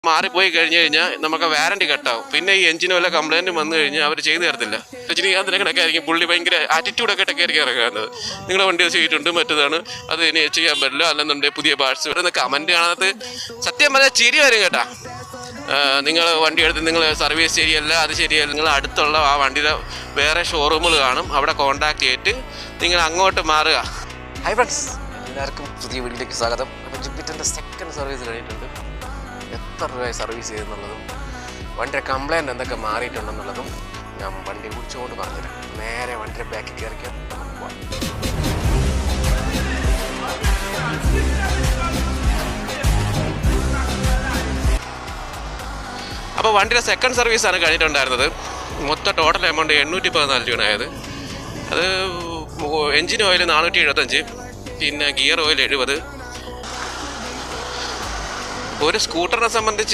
മാറിപ്പോയി കഴിഞ്ഞ് കഴിഞ്ഞാൽ നമുക്ക് വാറണ്ടി കട്ടാവും. പിന്നെ ഈ എഞ്ചിന് വല്ല കംപ്ലൈൻറ്റും വന്നു കഴിഞ്ഞാൽ അവർ ചെയ്തു തരത്തില്ല. രജനീകാന്തിനെ കണക്കെ ആയിരിക്കും പുള്ളി ഭയങ്കര ആറ്റിറ്റ്യൂഡൊക്കെ ഇട്ടൊക്കെയായിരിക്കും ഇറങ്ങുന്നത്. നിങ്ങളുടെ വണ്ടി ചെയ്തിട്ടുണ്ട് മറ്റേതാണ്, അത് ഇനി ചെയ്യാൻ പറ്റില്ല, അല്ലെന്നുണ്ടെങ്കിൽ പുതിയ പാർട്സ് വരുന്ന കമൻറ്റ് കാണാത്ത സത്യം പറഞ്ഞാൽ ചിരി വരും കേട്ടാ. നിങ്ങൾ വണ്ടി എടുത്ത് നിങ്ങൾ സർവീസ് ശരിയല്ല, അത് ശരിയല്ല, നിങ്ങൾ അടുത്തുള്ള ആ വണ്ടിയുടെ വേറെ ഷോറൂമുകൾ കാണും, അവിടെ കോൺടാക്ട് ചെയ്തിട്ട് നിങ്ങൾ അങ്ങോട്ട് മാറുക. ഹൈ ഫ്രണ്ട്സ്, എല്ലാവർക്കും പുതിയ വീഡിയോയിലേക്ക് സ്വാഗതം. അപ്പോൾ ജുപ്പിറ്ററിൻ്റെ സെക്കൻഡ് സർവീസ് കഴിഞ്ഞിട്ടുണ്ട്. എത്ര രൂപയായി സർവീസ് ചെയ്തെന്നുള്ളതും വണ്ടിയുടെ കംപ്ലൈൻറ്റ് എന്തൊക്കെ മാറിയിട്ടുണ്ടെന്നുള്ളതും ഞാൻ വണ്ടി കുടിച്ചുകൊണ്ട് പറഞ്ഞുതരാം. നേരെ വണ്ടിയുടെ ബാക്കിൽ കയറിക്കാൻ നമുക്ക് പോകാം. അപ്പോൾ വണ്ടിയുടെ സെക്കൻഡ് സർവീസാണ് കഴിഞ്ഞിട്ടുണ്ടായിരുന്നത്. മൊത്തം ടോട്ടൽ എമൗണ്ട് 814 രൂപയായത്. അത് എൻജിൻ ഓയിൽ 475, പിന്നെ ഗിയർ ഓയിൽ 70. ഒരു സ്കൂട്ടറിനെ സംബന്ധിച്ച്